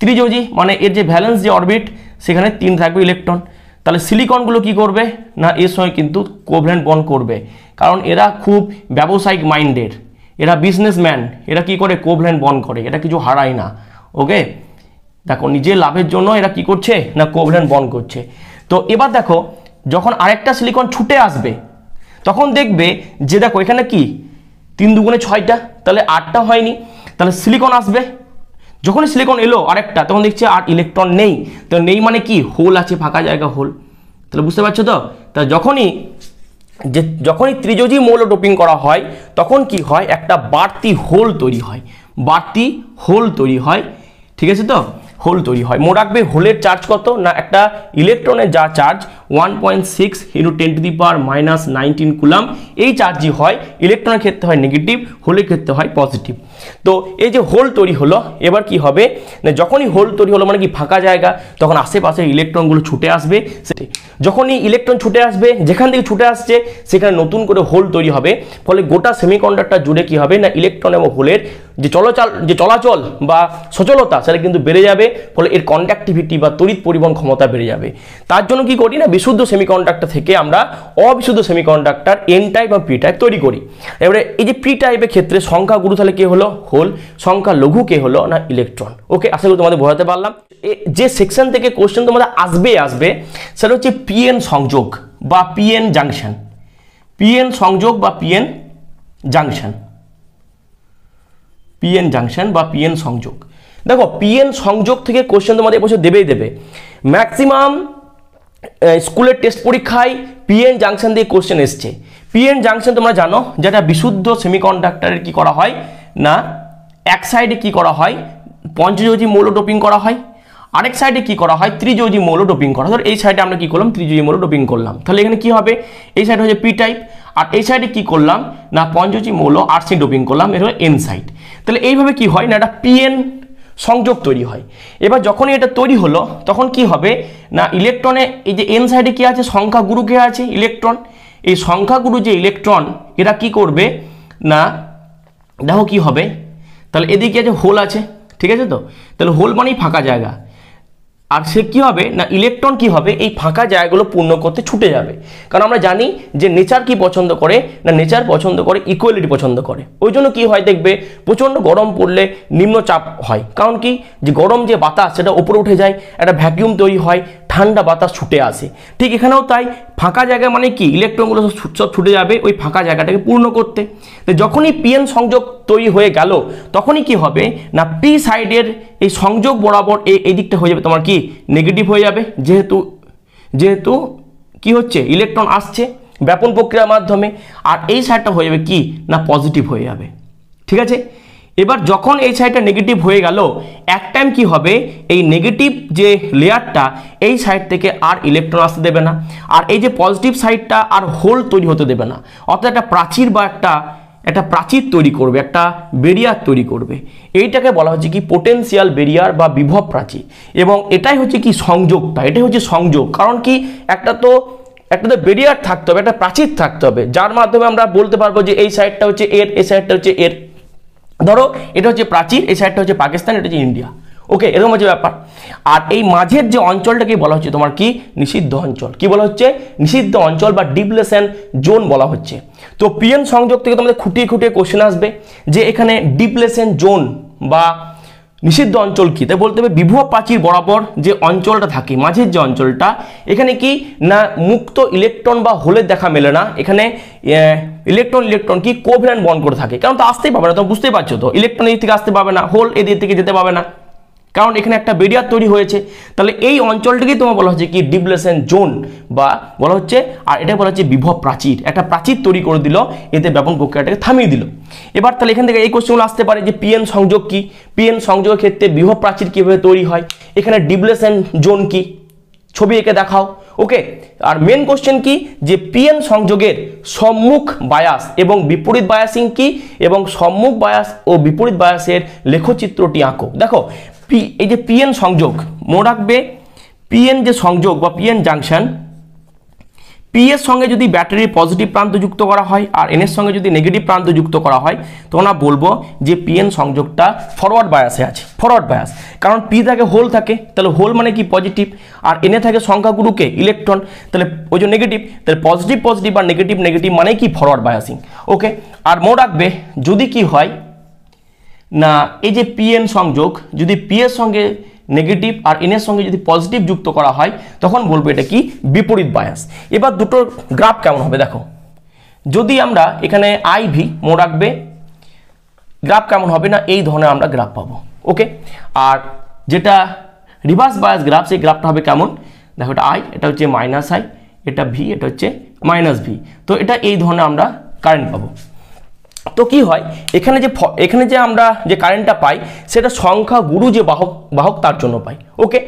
Speaker 1: ত্রিযোজী মানে এর যে ভ্যালেন্স যে অরবিট সেখানে 3 থাকবে ইলেকট্রন, তাহলে সিলিকনগুলো কি করবে না এর সঙ্গে কিন্তু কোভ্যালেন্ট বন্ড করবে, কারণ এরা খুব ব্যবসায়িক মাইন্ডের, এরা বিজনেসম্যান, এরা কি করে কোভ্যালেন্ট বন্ড করে, এটা কিছু হারায় না। ওকে, দেখো নিজের লাভের জন্য এরা কি করছে না কোভ্যালেন্ট বন্ড করছে। তো এবার দেখো যখন আরেকটা সিলিকন ছুটে আসবে তখন দেখবে যে দেখো এখানে কি 3 দুগুণে 6টা, তাহলে 8টা হয়নি, তাহলে সিলিকন আসবে, যখনই সিলিকন এলো আরেকটা তখন দেখছি আর ইলেকট্রন নেই, তো নেই মানে কি হোল আছে, ফাঁকা জায়গা হোল। তাহলে বুঝতে পারছো তো, তা যখনই ত্রিযোজী মৌল ডোপিং করা হয় তখন কি হয় একটা বাড়তি হোল তৈরি হয়, ঠিক আছে তো হোল তৈরি হয়। মনে রাখবে হোলের চার্জ কত না একটা ইলেকট্রনের যা চার্জ 1.6 × 10⁻⁻19 কুলাম, এই চার্জই হয়, ইলেকট্রনের ক্ষেত্রে হয় নেগেটিভ, হোলের ক্ষেত্রে হয় পজিটিভ। তো এই যে হোল তৈরি হলো, এবার কি হবে না যখনই হোল তৈরি হলো মানে কি ফাঁকা জায়গা, তখন আশেপাশে ইলেকট্রনগুলো ছুটে আসবে, যখনই ইলেকট্রন ছুটে আসবে যেখান থেকে ছুটে আসছে সেখানে নতুন করে হোল তৈরি হবে, ফলে গোটা সেমিকন্ডাক্টর জুড়ে কি হবে না ইলেকট্রন এবং হোলের যে চলাচল বা সচলতা সেটা কিন্তু বেড়ে যাবে, ফলে এর কন্ডাক্টিভিটি বা তড়িৎ পরিবহন ক্ষমতা বেড়ে যাবে। তার জন্য কি করি না বিশুদ্ধ সেমিকন্ডাক্টর থেকে আমরা অবিশুদ্ধ সেমিকন্ডাক্টর এন টাইপ বা পি টাইপ তৈরি করি। এবারে এই যে পি টাইপের ক্ষেত্রে সংখ্যা গুরু তাহলে কে হলো হোল, সংখ্যা লঘু কে হলো না ইলেকট্রন। ওকে, আশা করি তোমাদের বোঝাতে পারলাম। যে সেকশন থেকে কোশ্চেন তোমাদের আসবে সেটা হচ্ছে পিএন সংযোগ বা পিএন জাংশন, পিএন সংযোগ বা পিএন জাংশন বা পিএন সংযোগ। দেখো পিএন সংযোগ থেকে কোশ্চেন তোমাদের বছর দেবে, ম্যাক্সিমাম স্কুলের টেস্ট পরীক্ষায় পিএন জাংশন দিয়ে কোশ্চেন এসছে। পিএন জাংশন তোমরা জানো যেটা বিশুদ্ধ সেমিকন্ডাক্টরের কি করা হয় না এক সাইডে কি করা হয় পঞ্চযোজী মৌল ডোপিং করা হয়, আরেক সাইডে কি করা হয় ত্রিযোজী মৌল ডোপিং করা হয়। ধর এই সাইডে আমরা কি করলাম ত্রিযোজী মৌল ডোপিং করলাম, তাহলে এখানে কি হবে এই সাইড হচ্ছে পি টাইপ, আর এই সাইডে কি করলাম না পঞ্চযোজী মৌল আর্সেনিক ডোপিং করলাম, এটা হলো এন সাইড। তাহলে এইভাবে কি হয় না একটা পিএন সংযোগ তৈরি হয়। এবার যখনই এটা তৈরি হলো তখন কি হবে না ইলেকট্রনে এই যে এন সাইডে কি আছে সংখ্যা গুরু কে আছে ইলেকট্রন, এই সংখ্যা গুরু যে ইলেকট্রন এরা কি করবে না দেখো কি হবে, তাহলে এদিকে আছে হোল আছে, ঠিক আছে তো, তাহলে হোল মানেই ফাঁকা জায়গা, আর সে কি হবে না ইলেকট্রন কি হবে এই ফাঁকা জায়গাগুলো পূর্ণ করতে ছুটে যাবে। কারণ আমরা জানি যে নেচার কি পছন্দ করে না নেচার পছন্দ করে ইকুয়ালিটি পছন্দ করে, ওই জন্য কি হয় দেখবে প্রচণ্ড গরম পড়লে নিম্নচাপ হয়, কারণ কি যে গরম যে বাতাস সেটা উপরে উঠে যায়, একটা ভ্যাকিউম তৈরি হয়, ঠান্ডা বাতাস ছুটে আসে। ঠিক এখানেও তাই, ফাঁকা জায়গা মানে কি ইলেকট্রনগুলো সব ছুটে যাবে ওই ফাঁকা জায়গাটাকে পূর্ণ করতে। তো যখনই পিএন সংযোগ তৈরি হয়ে গেল তখনই কি হবে না পি সাইডের এই সংযোগ বরাবর এই দিকটা হয়ে যাবে তোমার কি নেগেটিভ হয়ে যাবে, যেহেতু কি হচ্ছে ইলেকট্রন আসছে ব্যাপন প্রক্রিয়ার মাধ্যমে, আর এই সাইডটা হয়ে যাবে কি না পজিটিভ হয়ে যাবে। ঠিক আছে, এবার যখন এই সাইডটা নেগেটিভ হয়ে গেল, এক টাইম কি হবে, এই নেগেটিভ যে লেয়ারটা এই সাইড থেকে আর ইলেকট্রন আসতে দেবে না, আর এই যে পজিটিভ সাইডটা আর হোল তৈরি হতে দেবে না, অর্থাৎ একটা প্রাচীর বা একটা প্রাচীর তৈরি করবে, একটা ব্যারিয়ার তৈরি করবে। এইটাকে বলা হচ্ছে কি পোটেনশিয়াল ব্যারিয়ার বা বিভব প্রাচীর। এবং এটাই হচ্ছে কি সংযোগটা, এটাই হচ্ছে সংযোগ। কারণ কি একটা তো ব্যারিয়ার থাকতে হবে, একটা প্রাচীর থাকতে হবে, যার মাধ্যমে আমরা বলতে পারবো যে এই সাইডটা হচ্ছে এর, এই সাইডটা হচ্ছে এর। ধরো এটা হচ্ছে প্রাচীর, এই সাইডটা হচ্ছে পাকিস্তান, এটা হচ্ছে ইন্ডিয়া। ওকে, এরকম হচ্ছে ব্যাপার। আর এই মাঝের যে অঞ্চলটাকে বলা হচ্ছে তোমার কি নিষিদ্ধ অঞ্চল। কি বলা হচ্ছে? নিষিদ্ধ অঞ্চল বা ডিপ্লেশন জোন বলা হচ্ছে। তো পিএন সংযোগ থেকে তোমাদের খুঁটিয়ে খুঁটিয়ে কোশ্চেন আসবে যে এখানে ডিপ্লেশন জোন বা নিষিদ্ধ অঞ্চল কি। তাই বলতে হবে বিভব প্রাচীর বরাবর যে অঞ্চলটা থাকে, মাঝের যে অঞ্চলটা, এখানে কি না মুক্ত ইলেকট্রন বা হোলের দেখা মেলে না, এখানে ইলেকট্রন কি কোভ্যালেন্ট বন্ড করে থাকে। কারণ তো আসতেই পাবে না, তোমরা বুঝতেই পারছো তো, ইলেকট্রন এদিক থেকে আসতে পাবে না, হোল এদিক থেকে যেতে পাবে না, কারণ এখানে একটা ব্যারিয়ার তৈরি হয়েছে। তাহলে এই অঞ্চলটাকেই তোমার বলা হচ্ছে কি ডিপ্লেশন জোন বা বলা হচ্ছে, আর এটা বলা হচ্ছে বিভব প্রাচীর। একটা প্রাচীর তৈরি করে দিল, এতে ব্যাপন প্রক্রিয়াটাকে থামিয়ে দিল। এবার তাহলে এখান থেকে এই কোশ্চেনগুলো আসতে পারে যে পিএন সংযোগ কি, পিএন সংযোগের ক্ষেত্রে বিভব প্রাচীর কিভাবে তৈরি হয়, এখানে ডিপ্লেশন জোন কি, ছবি এঁকে দেখাও। ওকে, আর মেন কোশ্চেন কি যে পিএন সংযোগের সম্মুখ বায়াস এবং বিপরীত বায়াসিং কি, এবং সম্মুখ বায়াস ও বিপরীত বায়াসের লেখচিত্রটি আঁকো। দেখো এই যে পিএন সংযোগ, মনে রাখবে পিএন যে সংযোগ বা পিএন জাংশন, পি এর সঙ্গে যদি ব্যাটারির পজিটিভ প্রান্ত যুক্ত করা হয় আর এন এর সঙ্গে যদি নেগেটিভ প্রান্ত যুক্ত করা হয়, তখন আমরা বলবো যে পিএন সংযোগটা ফরওয়ার্ড বায়াসে আছে। ফরওয়ার্ড বায়াস, কারণ পি থাকে হোল থাকে, তাহলে হোল মানে কি পজিটিভ, আর এনে থাকে সংখ্যাগুরুকে ইলেকট্রন, তাহলে ওই যে নেগেটিভ, তাহলে পজিটিভ পজিটিভ আর নেগেটিভ নেগেটিভ মানে কি ফরওয়ার্ড বায়াসিং। ওকে, আর মনে রাখবে যদি কি হয় না এই যে পিএন সংযোগ যদি পি এর সঙ্গে নেগেটিভ আর এন এর সঙ্গে যদি পজিটিভ যুক্ত করা হয়, তখন বলবো এটা কি বিপরীত বায়াস। এবার দুটোর গ্রাফ কেমন হবে দেখো, যদি আমরা এখানে আই ভি মনে রাখবে গ্রাফ কেমন হবে না এই ধরনের আমরা গ্রাফ পাবো। ওকে, আর যেটা রিভার্স বায়াস গ্রাফ, সেই গ্রাফটা হবে কেমন দেখো, এটা আই, এটা হচ্ছে মাইনাস আই, এটা ভি, এটা হচ্ছে মাইনাস ভি। তো এটা এই ধরনের আমরা কারেন্ট পাবো। তো কি হয় এখানে যে আমরা যে কারেন্টটা পাই সেটা সংখ্যা গুরু যে বাহক তার জন্য পাই। ওকে,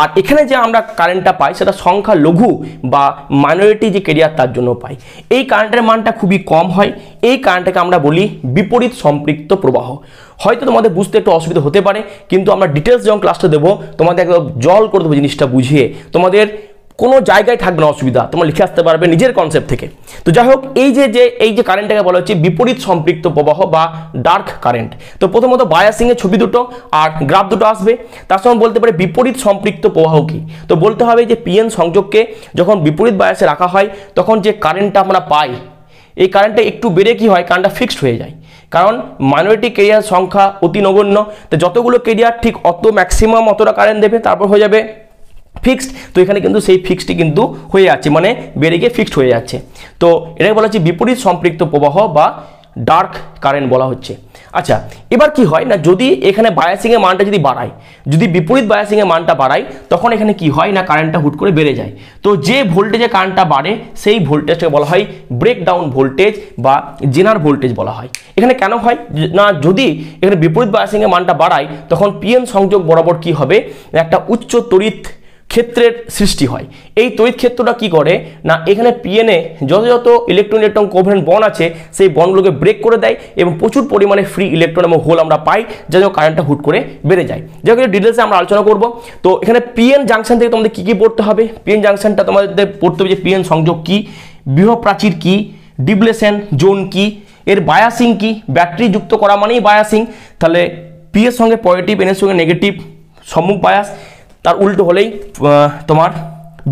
Speaker 1: আর এখানে যে আমরা কারেন্টটা পাই সেটা সংখ্যা লঘু বা মাইনরিটি যে ক্যারিয়ার তার জন্য পাই। এই কারেন্টের মানটা খুবই কম হয়, এই কারেন্টটাকে আমরা বলি বিপরীত সম্পৃক্ত প্রবাহ। হয়তো তোমাদের বুঝতে একটু অসুবিধা হতে পারে, কিন্তু আমরা ডিটেলস যখন ক্লাসটা দেবো তোমাদের একদম জল করে দেবো জিনিসটা বুঝিয়ে, তোমাদের কোনো জায়গায় থাকবে না অসুবিধা, তোমরা লিখে আসতে পারবে নিজের কনসেপ্ট থেকে। তো যাই হোক, এই যে কারেন্টটাকে বলা হচ্ছে বিপরীত সম্পৃক্ত প্রবাহ বা ডার্ক কারেন্ট। তো প্রথমত বায়াসিং এর ছবি দুটো আর গ্রাফ দুটো আসবে, তার সঙ্গে বলতে পারে বিপরীত সম্পৃক্ত প্রবাহ কি। তো বলতে হবে যে পিএন সংযোগকে যখন বিপরীত বায়াসে রাখা হয় তখন যে কারেন্টটা আমরা পাই, এই কারেন্টটা একটু বেড়ে কি হয়, কারেন্টটা ফিক্সড হয়ে যায়। কারণ মাইনরিটি ক্যারিয়ার সংখ্যা অতি নগণ্য, তো যতগুলো ক্যারিয়ার ঠিক অত ম্যাক্সিমাম অতটা কারেন্ট দেবে, তারপর হয়ে যাবে ফিক্সড। তো এখানে কিন্তু সেই ফিক্সডটি কিন্তু হয়ে যাচ্ছে, মানে বেড়ে গিয়ে ফিক্সড হয়ে যাচ্ছে। তো এটাকে বলা হচ্ছে বিপরীত সম্পৃক্ত প্রবাহ বা ডার্ক কারেন্ট বলা হচ্ছে। আচ্ছা, এবার কি হয় না যদি এখানে বায়াসিংয়ের মানটা যদি বাড়ায়, যদি বিপরীত বায়াসিংয়ের মানটা বাড়ায়, তখন এখানে কি হয় না কারেন্টটা হুট করে বেড়ে যায়। তো যে ভোল্টেজে কারেন্টটা বাড়ে সেই ভোল্টেজটাকে বলা হয় ব্রেকডাউন ভোল্টেজ বা জেনার ভোল্টেজ বলা হয়। এখানে কেন হয় না যদি এখানে বিপরীত বায়াসিংয়ের মানটা বাড়ায়, তখন পিএন সংযোগ বরাবর কি হবে একটা উচ্চ তড়িৎ ক্ষেত্রের সৃষ্টি হয়। এই তড়িৎ ক্ষেত্রটা কি করে না এখানে পিএনএ যত ইলেকট্রন কোভ্যালেন্ট বন্ড আছে সেই বন্ডগুলোকে ব্রেক করে দেয় এবং প্রচুর পরিমাণে ফ্রি ইলেকট্রন এবং হোল আমরা পাই, যার জন্য কারেন্টটা হুট করে বেড়ে যায়। যাই হোক, ডিটেলসে আমরা আলোচনা করব। তো এখানে পিএন জাংশন থেকে তোমাদের কি পড়তে হবে, পিএন জাংশনটা তোমাদের পড়তে হবে যে পিএন সংযোগ কি, বিভব প্রাচীর কি, ডিপ্লেশন জোন কি, এর বায়াসিং কি, ব্যাটারি যুক্ত করা মানেই বায়াসিং, তাহলে পি এর সঙ্গে পজিটিভ এন এর সঙ্গে নেগেটিভ সম্মুখ বায়াস, তার উল্টো হলেই তোমার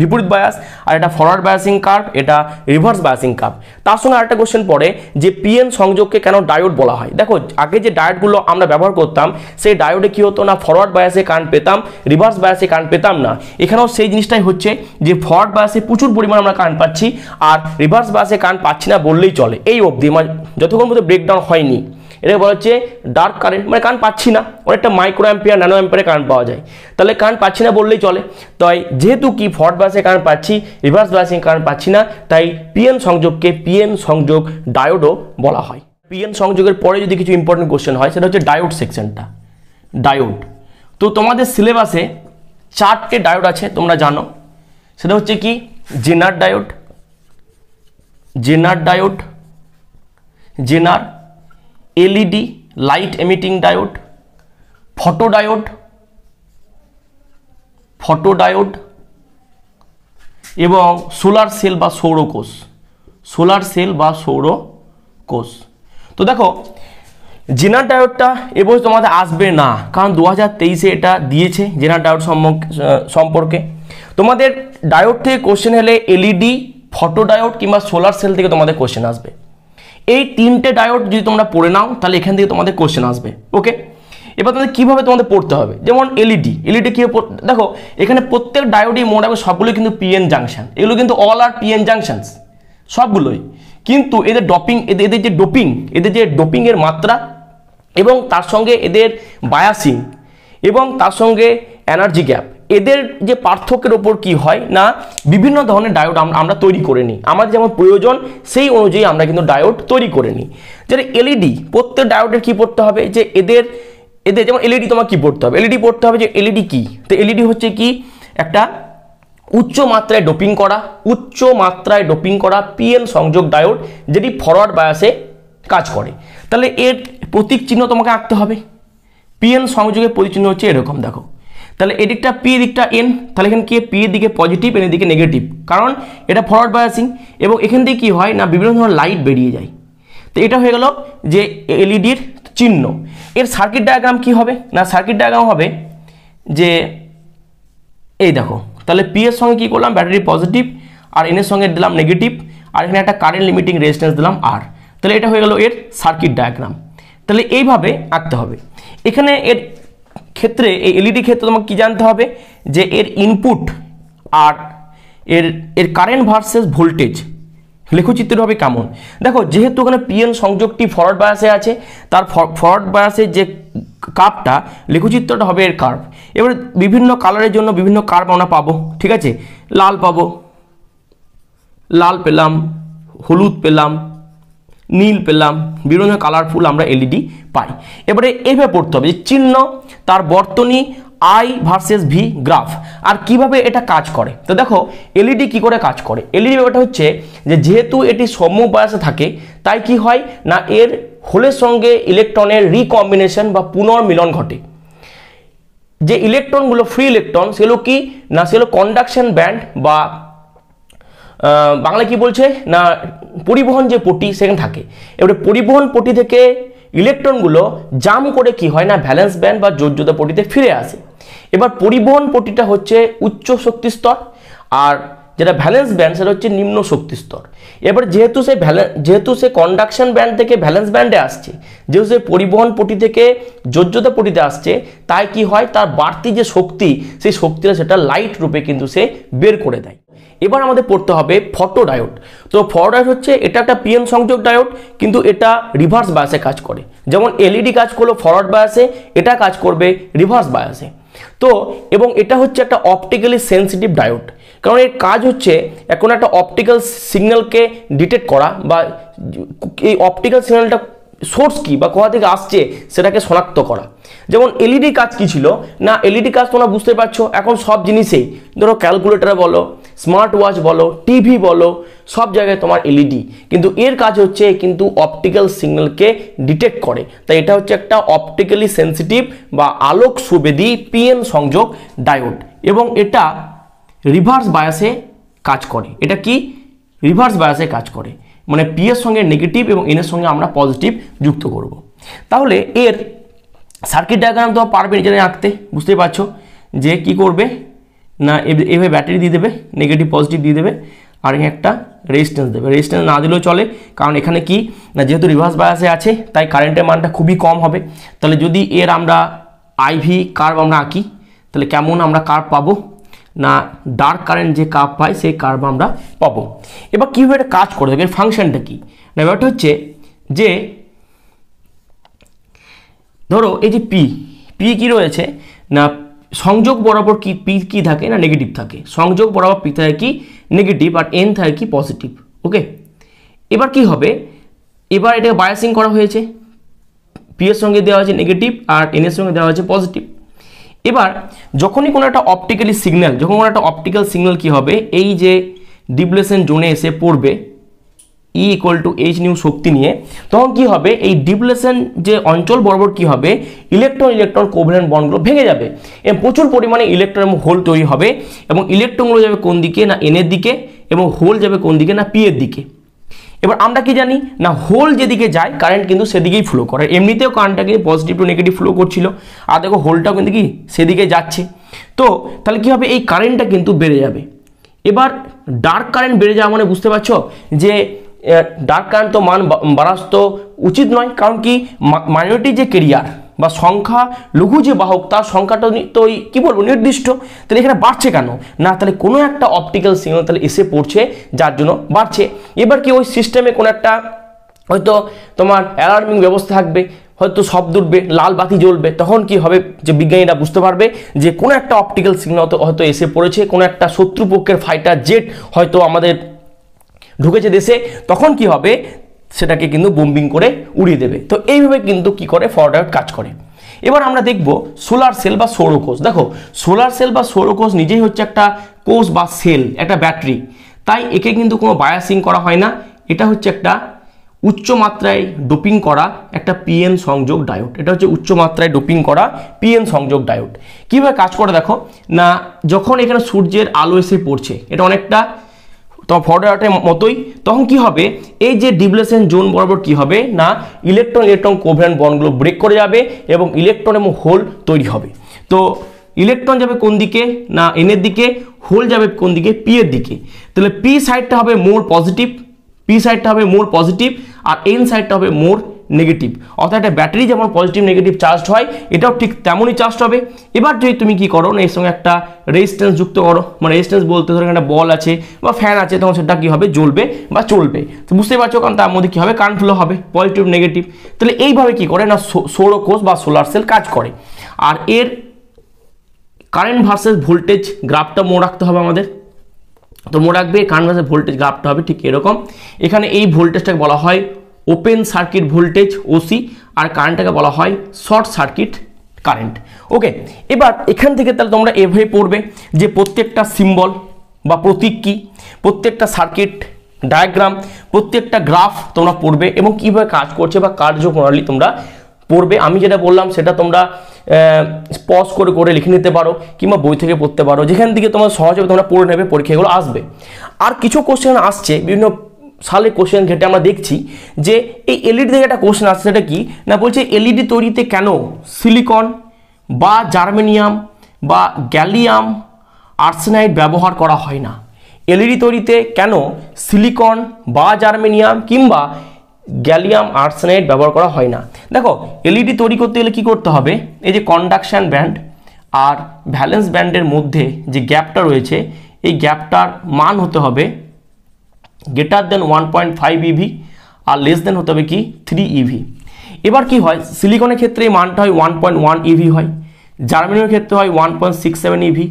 Speaker 1: বিপরীত বায়াস, আর এটা ফরওয়ার্ড বায়াসিং কার্ভ, এটা রিভার্স বায়াসিং কার্ভ। তার সঙ্গে আরেকটা কোশ্চেন পড়ে যে পিএন সংযোগকে কেন ডায়োড বলা হয়। দেখো আগে যে ডায়োডগুলো আমরা ব্যবহার করতাম সেই ডায়োডে কি হতো না ফরওয়ার্ড বায়াসে কারেন্ট পেতাম, রিভার্স বায়াসে কারেন্ট পেতাম না। এখানেও সেই জিনিসটাই হচ্ছে যে ফরওয়ার্ড বায়াসে প্রচুর পরিমাণে আমরা কারেন্ট পাচ্ছি আর রিভার্স বায়াসে কারেন্ট পাচ্ছি না বললেই চলে। এই অবধি মানে যতক্ষণ মধ্যে ব্রেকডাউন হয়নি, এটা বলা হচ্ছে ডার্ক কারেন্ট, মানে কারেন্ট পাচ্ছি না, অনেকটা মাইক্রো অ্যাম্পিয়ার ন্যানো অ্যাম্পিয়ারে কারেন্ট পাওয়া যায়, তাহলে কারেন্ট পাচ্ছি না বললেই চলে। তাই যেহেতু কি ফরওয়ার্ড বায়াসে কারেন্ট পাচ্ছি, রিভার্স বায়াসে কারেন্ট পাচ্ছি না, তাই পিএন সংযোগকে পিএন সংযোগ ডায়োডও বলা হয়। পিএন সংযোগের পরে যদি কিছু ইম্পর্টেন্ট কোশ্চেন হয় সেটা হচ্ছে ডায়োড সেকশনটা। ডায়োড, তো তোমাদের সিলেবাসে 4টে ডায়োড আছে তোমরা জানো, সেটা হচ্ছে কি Zener diode, Zener, LED light emitting diode, photodiode এবং সোলার সেল বা সৌরকোষ। তো দেখো জেনার ডায়োডটা এবছর তোমাদের আসবে না, কারণ 2023-এ এটা দিয়েছে জেনার ডায়োড সম্পর্কে। তোমাদের ডায়োড থেকে কোশ্চেন হলে এলইডি, ফটোডায়োড কিংবা সোলার সেল থেকে তোমাদের কোশ্চেন আসবে। এই 3টে ডায়োড যদি তোমরা পড়ে নাও তাহলে এখান থেকে তোমাদের কোশ্চেন আসবে। ওকে, এবার তোমাদের কীভাবে তোমাদের পড়তে হবে, যেমন এলইডি কীভাবে দেখো এখানে প্রত্যেক ডায়োডই মোটামুটি সবগুলোই কিন্তু পিএন জাংশন, এগুলো কিন্তু অল আর পিএন জাংশনস সবগুলোই, কিন্তু এদের যে ডোপিংয়ের মাত্রা এবং তার সঙ্গে এদের বায়াসিং এবং তার সঙ্গে এনার্জি গ্যাপ, এদের যে পার্থক্যের ওপর কি হয় না বিভিন্ন ধরনের ডায়োড আমরা তৈরি করে নিই, আমাদের যেমন প্রয়োজন সেই অনুযায়ী আমরা কিন্তু ডায়োড তৈরি করে নিই। যেটা এলইডি, প্রত্যেক ডায়োডের কি পড়তে হবে যে এদের যেমন এলইডি তোমার কি পড়তে হবে, এলইডি পড়তে হবে যে এলইডি কি, তো এলইডি হচ্ছে কি একটা উচ্চ মাত্রায় ডোপিং করা পিএন সংযোগ ডায়োড, যেটি ফরওয়ার্ড বায়াসে কাজ করে। তাহলে এর প্রতীক চিহ্ন তোমাকে আঁকতে হবে। পিএন সংযোগের প্রতীক চিহ্ন হচ্ছে এরকম, দেখো তাহলে এদিকটা পি, এদিকটা এন, তাহলে এখানে কি পি এর দিকে পজিটিভ, এন এর দিকে নেগেটিভ, কারণ এটা ফরওয়ার্ড বায়াসিং। এবং এখান থেকে কি হয় না বিভিন্ন ধরনের লাইট বেরিয়ে যায়। তো এটা হয়ে গেল যে এলইডির চিহ্ন। এর সার্কিট ডায়াগ্রাম কি হবে না, সার্কিট ডায়াগ্রাম হবে যে এই দেখো, তাহলে পি এর সঙ্গে কি করলাম ব্যাটারি পজিটিভ, আর এন এর সঙ্গে দিলাম নেগেটিভ, আর এখানে একটা কারেন্ট লিমিটিং রেজিস্ট্যান্স দিলাম আর। তাহলে এটা হয়ে গেল এর সার্কিট ডায়াগ্রাম। তাহলে এইভাবে আঁকতে হবে। এখানে এর ক্ষেত্রে এই এলইডি ক্ষেত্রে তোমাকে কি জানতে হবে যে এর ইনপুট আর এর কারেন্ট ভার্সেস ভোল্টেজ লেখচিত্র হবে কেমন। দেখো যেহেতু এখানে পিএন সংযোগটি ফরওয়ার্ড বায়াসে আছে, তার ফরওয়ার্ড বায়াসের যে কার্ভটা লেখচিত্রটা হবে এর কার্ভ। এবার বিভিন্ন কালারের জন্য বিভিন্ন কার্ভ আমরা পাবো, ঠিক আছে, লাল পেলাম, হলুদ পেলাম, নীল পেলাম, বিভিন্ন কালারফুল আমরা এলইডি পাই। এবারে এইভাবে পড়তে হবে যে চিহ্ন, তার বর্তনী, আই ভার্সেস ভি গ্রাফ, আর কিভাবে এটা কাজ করে। তো দেখো এলইডি কি করে কাজ করে। এলইডি ব্যাপারটা হচ্ছে যে যেহেতু এটি সম্মুখ বায়াসে থাকে, তাই কি হয় না এর হোলের সঙ্গে ইলেকট্রনের রিকম্বিনেশন বা পুনর্মিলন ঘটে। যে ইলেকট্রনগুলো ফ্রি ইলেকট্রন সেগুলো কি না সেগুলো কন্ডাকশন ব্যান্ড বা বাংলা কি বলছে না পরিবহন যে পটি সেখানে থাকে। এবারে পরিবহন পটি থেকে ইলেকট্রনগুলো জাম করে কি হয় না ভ্যালেন্স ব্যান্ড বা যোজ্যতা পটিতে ফিরে আসে। এবার পরিবহন পটিটা হচ্ছে উচ্চ শক্তি স্তর, আর যেটা ভ্যালেন্স ব্যান্ড সেটা হচ্ছে নিম্ন শক্তি স্তর। এবার যেহেতু সে কন্ডাকশন ব্যান্ড থেকে ভ্যালেন্স ব্যান্ডে আসছে, যেহেতু সে পরিবহন পটি থেকে যোজ্যতা পটিতে আসছে, তাই কি হয় তার বাড়তি যে শক্তি সেই শক্তিটা সেটা লাইট রূপে কিন্তু সে বের করে দেয়। এবার আমাদের পড়তে হবে ফটোডায়োড। তো ফটোডায়োড হচ্ছে এটা একটা পিএন সংযোগ ডায়োড, কিন্তু এটা রিভার্স বায়াসে কাজ করে। যেমন এলইডি কাজ করলো ফরওয়ার্ড বায়াসে, এটা কাজ করবে রিভার্স বায়াসে। তো এবং এটা হচ্ছে একটা অপটিক্যালি সেন্সিটিভ ডায়োড, কারণ এর কাজ হচ্ছে এখন একটা অপটিক্যাল সিগন্যালকে ডিটেক্ট করা বা এই অপটিক্যাল সিগন্যালটা সোর্স কি বা কোথা থেকে আসছে সেটাকে শনাক্ত করা। যেমন এলইডি কাজ কি ছিল না, এলইডি কাজ তোমরা বুঝতে পারছো এখন সব জিনিসেই, ধরো ক্যালকুলেটর বলো, স্মার্ট ওয়াচ বলো, টিভি বলো, সব জায়গায় তোমার এলইডি, কিন্তু এর কাজ হচ্ছে কিন্তু অপটিক্যাল সিগন্যালকে ডিটেক্ট করে। তাই এটা হচ্ছে একটা অপটিক্যালি সেন্সিটিভ বা আলোক সুবেদী পিএন সংযোগ ডায়োড, এবং এটা রিভার্স বায়াসে কাজ করে। এটা কি রিভার্স বায়াসে কাজ করে, মানে পি এর সঙ্গে নেগেটিভ এবং এন এর সঙ্গে আমরা পজিটিভ যুক্ত করব। তাহলে এর সার্কিট ডায়াগ্রাম তো পারবে নিজেরাই আঁকতে, বুঝতেই পারছো যে কি করবে না এভাবে ব্যাটারি দিয়ে দেবে, নেগেটিভ পজিটিভ দিয়ে দেবে, আর একটা রেজিস্ট্যান্স দেবে। রেজিস্ট্যান্স না দিলেও চলে, কারণ এখানে কি না যেহেতু রিভার্স বায়াসে আছে তাই কারেন্টের মানটা খুবই কম হবে। তাহলে যদি এর আমরা আইভি কার্ভ আমরা আঁকি তাহলে কেমন আমরা কার্ভ পাবো না ডার্ক কারেন্ট যে কার্ভ পাই সেই কার্ভ আমরা পাবো। এবার কীভাবে এটা কাজ করে থাকে, ফাংশনটা কি না, ব্যাপারটা হচ্ছে যে ধরো এই যে পি কি রয়েছে না সংযোগ বরাবর কি পি কি থাকে না নেগেটিভ থাকে, সংযোগ বরাবর পি থাকে কি নেগেটিভ আর এন থাকে কি পজিটিভ। ওকে, এবার কি হবে এবার এটা বায়াসিং করা হয়েছে, পি এর সঙ্গে দেওয়া হয়েছে নেগেটিভ আর এন এর সঙ্গে দেওয়া হয়েছে পজিটিভ। এবার যখনই কোনো একটা অপটিক্যালি সিগন্যাল, যখন কোনো একটা অপটিক্যাল সিগন্যাল কী হবে, এই যে ডিপ্লেশন জোনে এসে পড়বে E = h নিউ শক্তি নিয়ে, তখন কি হবে, এই ডিপ্লেশন যে অঞ্চল বরাবর কি হবে, ইলেকট্রন কোভ্যালেন্ট বন্ডগুলো ভেঙে যাবে এবং প্রচুর পরিমাণে ইলেকট্রন এবং হোল তৈরি হবে এবং ইলেকট্রনগুলো যাবে কোন দিকে, না এন এর দিকে, এবং হোল যাবে কোন দিকে, না পি এর দিকে। এবার আমরা কি জানি, না হোল যেদিকে যায় কারেন্ট কিন্তু সেদিকেই ফ্লো করে, এমনিতেও কারেন্টটা কিন্তু পজিটিভ টু নেগেটিভ ফ্লো করছিল, আর দেখো হোলটাও কিন্তু কি সেদিকে যাচ্ছে। তো তাহলে কি হবে, এই কারেন্টটা কিন্তু বেড়ে যাবে। এবার ডার্ক কারেন্ট বেড়ে যাওয়া মানে বুঝতে পারছো যে ডার্ক কারেন্ট তো মান বাড়াস তো উচিত নয়, কারণ কি মাইনরিটি যে কেরিয়ার বা সংখ্যা লঘু যে বাহক তার সংখ্যাটা তো ওই কী বলবো নির্দিষ্ট, তাহলে এখানে বাড়ছে কেন, না তাহলে কোনো একটা অপটিক্যাল সিগন্যাল তাহলে এসে পড়ছে যার জন্য বাড়ছে। এবার কি ওই সিস্টেমে কোনো একটা হয়তো তোমার অ্যালার্মিং ব্যবস্থা থাকবে, হয়তো শব্দ উঠবে, লাল বাতি জ্বলবে, তখন কি হবে যে বিজ্ঞানীরা বুঝতে পারবে যে কোনো একটা অপটিক্যাল সিগন্যাল হয়তো এসে পড়েছে, কোনো একটা শত্রুপক্ষের ফাইটার জেট হয়তো আমাদের ঢুকেছে দেশে, তখন কি হবে সেটাকে কিন্তু বোম্বিং করে উড়িয়ে দেবে। তো এইভাবে কিন্তু কি করে ফরওয়ার্ড কাজ করে। এবার আমরা দেখব সোলার সেল বা সৌরকোষ। দেখো সোলার সেল বা সৌরকোষ নিজেই হচ্ছে একটা কোষ বা সেল, একটা ব্যাটারি, তাই একে কিন্তু কোনো বায়াসিং করা হয় না। এটা হচ্ছে একটা উচ্চ মাত্রায় ডোপিং করা একটা পিএন সংযোগ ডায়োড। এটা হচ্ছে উচ্চ মাত্রায় ডোপিং করা পিএন সংযোগ ডায়োড। কীভাবে কাজ করে দেখো না, যখন এখানে সূর্যের আলো এসে পড়ছে, এটা অনেকটা তোমার ফটোডায়োডের মতোই, তখন কি হবে এই যে ডিপ্লেশন জোন বরাবর কি হবে না ইলেকট্রন কোভ্যালেন্ট বন্ডগুলো ব্রেক করে যাবে এবং ইলেকট্রন এবং হোল তৈরি হবে। তো ইলেকট্রন যাবে কোন দিকে, না এন এর দিকে, হোল যাবে কোন দিকে, পি এর দিকে। তাহলে পি সাইডটা হবে মোর পজিটিভ, পি সাইডটা হবে মোর পজিটিভ, আর এন সাইডটা হবে মোর নেগেটিভ। অর্থাৎ একটা ব্যাটারি যেমন পজিটিভ নেগেটিভ চার্জ হয়, এটাও ঠিক তেমনই চার্জ হবে। এবার যদি তুমি কি করো না এর সঙ্গে একটা রেজিস্ট্যান্স যুক্ত করো, মানে রেজিস্ট্যান্স বলতে ধরো একটা বল আছে বা ফ্যান আছে, তখন সেটা কি হবে জ্বলবে বা চলবে। তো বুঝতে পারছো, কারণ তার মধ্যে কি হবে কারেন্ট ফ্লো হবে পজিটিভ নেগেটিভ। তাহলে এইভাবে কি করে না সৌরকোষ বা সোলার সেল কাজ করে। আর এর কারেন্ট ভার্সেস ভোল্টেজ গ্রাফটা মনে রাখতে হবে আমাদের। তো মনে রাখবে কারেন্ট ভার্সেস ভোল্টেজ গ্রাফটা হবে ঠিক এরকম। এখানে এই ভোল্টেজটাকে বলা হয় ওপেন সার্কিট ভোল্টেজ ওসি, আর কারেন্টটাকে বলা হয় শর্ট সার্কিট কারেন্ট। ওকে, এবার এখান থেকে তাহলে তোমরা এভাবে পড়বে যে প্রত্যেকটা সিম্বল বা প্রতীক কি, প্রত্যেকটা সার্কিট ডায়াগ্রাম, প্রত্যেকটা গ্রাফ তোমরা পড়বে এবং কীভাবে কাজ করছে বা কার্যপ্রণালী তোমরা পড়বে। আমি যেটা বললাম সেটা তোমরা পজ করে করে লিখে নিতে পারো কিংবা বই থেকে পড়তে পারো, যেখান থেকে তোমার সহজভাবে তোমরা পড়ে নেবে, পরীক্ষাগুলো আসবে। আর কিছু কোশ্চেন আসছে বিভিন্ন সালে কোশ্চেন ঘেটে আমরা দেখছি যে এই এলইডি থেকে একটা কোশ্চেন আসছে, সেটা কি না বলছে এলইডি তৈরিতে কেন সিলিকন বা জার্মেনিয়াম বা গ্যালিয়াম আর্সেনাইড ব্যবহার করা হয় না। এলইডি তৈরিতে কেন সিলিকন বা জার্মেনিয়াম কিংবা গ্যালিয়াম আর্সেনাইড ব্যবহার করা হয় না। দেখো এলইডি তৈরি করতে গেলে কি করতে হবে, এই যে কন্ডাকশন ব্যান্ড আর ভ্যালেন্স ব্যান্ডের মধ্যে যে গ্যাপটা রয়েছে, এই গ্যাপটার মান হতে হবে গ্রেটার দেন 1.5 ইভি আর লেস দেন হতে হবে কি 3 ইভি। এবার কি হয়, সিলিকনের ক্ষেত্রে এই মানটা হয় 1.1 ইভি হয়, জার্মেনিয়ামের ক্ষেত্রে হয় 1.67 ইভি,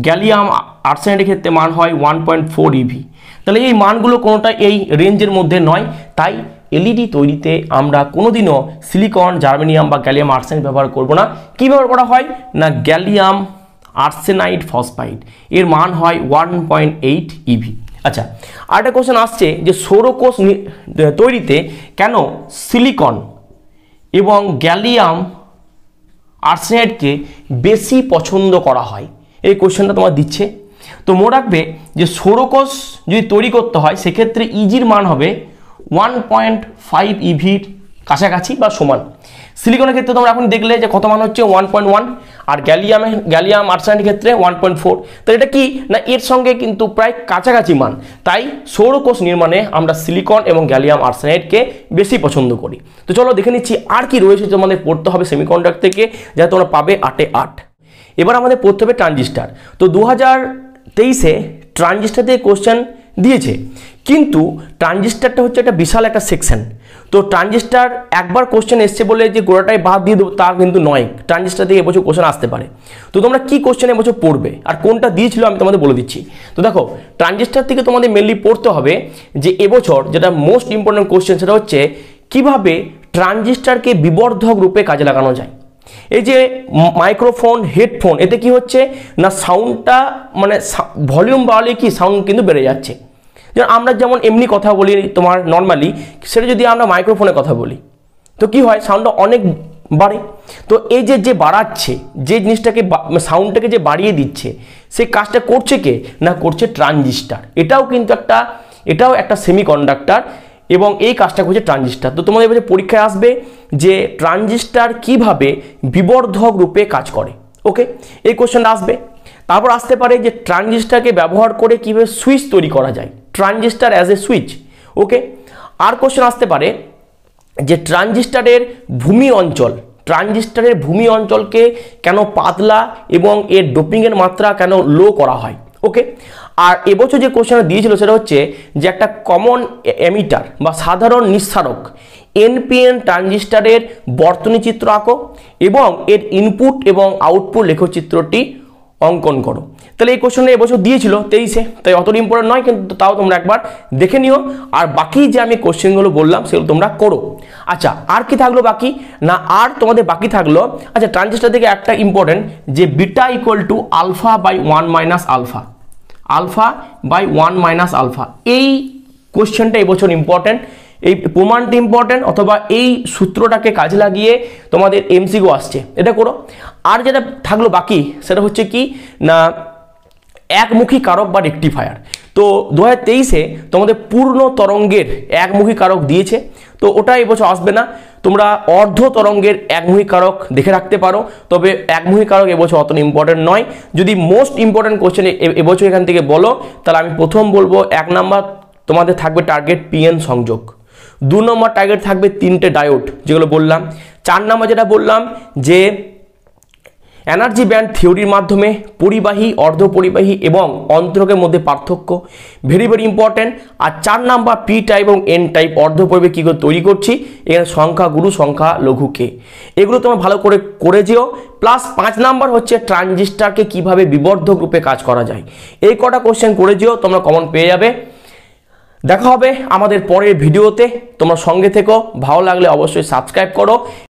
Speaker 1: গ্যালিয়াম আর্সেনাইডের ক্ষেত্রে মান হয় 1.4 ইভি। তাহলে এই মানগুলো কোনোটা এই রেঞ্জের মধ্যে নয়, তাই এলইডি তৈরিতে আমরা কোনোদিনও সিলিকন, জার্মেনিয়াম বা গ্যালিয়াম আর্সেনাইড ব্যবহার করব না। কী ব্যবহার করা হয় না গ্যালিয়াম আর্সেনাইড ফসফাইড, এর মান হয় 1.8 ইভি। আচ্ছা, আরেকটা কোশ্চেন আসছে যে সৌরকোষ তৈরিতে কেন সিলিকন এবং গ্যালিয়াম আর্সেনাইডকে বেশি পছন্দ করা হয়, এই কোশ্চেনটা তোমার দিচ্ছে। তো মনে রাখবে যে সৌরকোষ যদি তৈরি করতে হয় সেক্ষেত্রে ইজির মান হবে 1.5 ইভির কাছাকাছি বা সমান। সিলিকনের ক্ষেত্রে তোমরা এখন দেখলে যে কত মান হচ্ছে 1.1, আর গ্যালিয়াম আর্সেনাইডের ক্ষেত্রে 1.4। তো এটা কি না এর সঙ্গে কিন্তু প্রায় কাছাকাছি মান, তাই সৌরকোষ নির্মাণে আমরা সিলিকন এবং গ্যালিয়াম আর্সেনাইডকে বেশি পছন্দ করি। তো চলো দেখে নিচ্ছি আর কি রয়েছে তোমাদের পড়তে হবে সেমিকন্ডাক্টর থেকে, যা তোমরা পাবে 8-এ 8। এবার আমাদের পড়তে হবে ট্রানজিস্টার। তো 2023-এ ট্রানজিস্টার থেকে কোশ্চেন দিয়েছে, কিন্তু ট্রানজিস্টারটা হচ্ছে একটা বিশাল একটা সেকশন। তো ট্রানজিস্টার একবার কোশ্চেন এসছে বলে যে গোড়াটাই বাদ দিয়ে দেবো তা কিন্তু নয়, ট্রানজিস্টার থেকে এবছর কোশ্চেন আসতে পারে। তো তোমরা কি কোশ্চেন এবছর পড়বে আর কোনটা দিয়েছিল আমি তোমাদের বলে দিচ্ছি। তো দেখো ট্রানজিস্টার থেকে তোমাদের মেনলি পড়তে হবে যে এবছর যেটা মোস্ট ইম্পর্টেন্ট কোশ্চেন সেটা হচ্ছে কিভাবে ট্রানজিস্টারকে বিবর্ধক রূপে কাজে লাগানো যায়। এই যে মাইক্রোফোন, হেডফোন, এতে কি হচ্ছে না সাউন্ডটা মানে ভলিউম বাড়ালে কি সাউন্ড কিন্তু বেড়ে যাচ্ছে। যেমন আমরা যেমন এমনি কথা বলি তোমার নর্মালি, সেটা যদি আমরা মাইক্রোফোনে কথা বলি তো কি হয় সাউন্ডটা অনেক বাড়ে। তো এই যে বাড়াচ্ছে, যে জিনিসটাকে সাউন্ডটাকে যে বাড়িয়ে দিচ্ছে, সেই কাজটা করছে কে না করছে ট্রানজিস্টার। এটাও একটা সেমিকন্ডাক্টর এবং এই কাজটা করছে ট্রানজিস্টার। তো তোমাদের এবারে পরীক্ষায় আসবে যে ট্রানজিস্টার কিভাবে বিবর্ধক রূপে কাজ করে। ওকে, এই কোশ্চেনটা আসবে। তারপর আসতে পারে যে ট্রানজিস্টারকে ব্যবহার করে কিভাবে সুইচ তৈরি করা যায়, transistor as a switch. Okay, আর কোশ্চেন আসতে পারে যে ট্রানজিস্টারের ভূমি অঞ্চলকে কেন পাতলা এবং এর ডোপিংয়ের মাত্রা কেন লো করা হয়। ওকে, আর এবছর যে কোশ্চেনটা দিয়েছিল সেটা হচ্ছে যে একটা কমন এমিটার বা সাধারণ নিঃসারক এনপিএন ট্রানজিস্টারের বর্তনী চিত্র আঁকো এবং এর ইনপুট এবং আউটপুট লেখচিত্রটি অঙ্কন করো। তাহলে এই কোশ্চেনটা এবছর দিয়েছিল 23-এ, তাই অতটা ইম্পর্টেন্ট নয়, কিন্তু তাও তোমরা একবার দেখে নিও। আর বাকি যে আমি কোশ্চেনগুলো বললাম সেগুলো তোমরা করো। আচ্ছা, আর কি থাকলো বাকি না, আর তোমাদের বাকি থাকলো আচ্ছা ট্রানজিস্টার থেকে একটা ইম্পর্টেন্ট যে beta equal to alpha by 1 minus alpha, alpha by 1 minus alpha. এই কোশ্চেনটা এবছর ইম্পর্টেন্ট, এই প্রমাণটা ইম্পর্টেন্ট, অথবা এই সূত্রটাকে কাজে লাগিয়ে তোমাদের এমসিকিউ আসছে, এটা করো। আর যেটা থাকলো বাকি সেটা হচ্ছে কি না একমুখী কারক বা রেকটিফায়ার। তো 2023-এ তোমাদের পূর্ণ তরঙ্গের একমুখী কারক দিয়েছে, তো ওটা এবছর আসবে না। তোমরা অর্ধ তরঙ্গের একমুখী কারক দেখে রাখতে পারো, তবে একমুখী কারক এবছর অত ইম্পর্টেন্ট নয়। যদি মোস্ট ইম্পর্টেন্ট কোশ্চেন এবছর এখান থেকে বলো, তাহলে আমি প্রথম বলবো 1 নাম্বার তোমাদের থাকবে টার্গেট পিএন সংযোগ, 2 নম্বর টার্গেট থাকবে 3টে ডায়োড যেগুলো বললাম, 4 নম্বর যেটা বললাম যে এনার্জি ব্যান্ড থিওরির মাধ্যমে পরিবাহী, অর্ধপরিবাহী এবং অন্তরকের মধ্যে পার্থক্য, ভেরি ভেরি ইম্পর্টেন্ট। আর 4 নাম্বার পি টাইপ এবং এন টাইপ অর্ধপরিবাহী কী করে তৈরি করছি, এখানে সংখ্যা গুরু, সংখ্যা লঘুকে, এগুলো তোমরা ভালো করে যেও। প্লাস 5 নাম্বার হচ্ছে ট্রানজিস্টারকে কিভাবে বিবর্ধক রূপে কাজ করা যায়। এই কটা কোশ্চেন করে যেও, তোমরা কমন পেয়ে যাবে। দেখা হবে আমাদের পরের ভিডিওতে, তোমরা সঙ্গে থেকো। ভালো লাগলে অবশ্যই সাবস্ক্রাইব করো।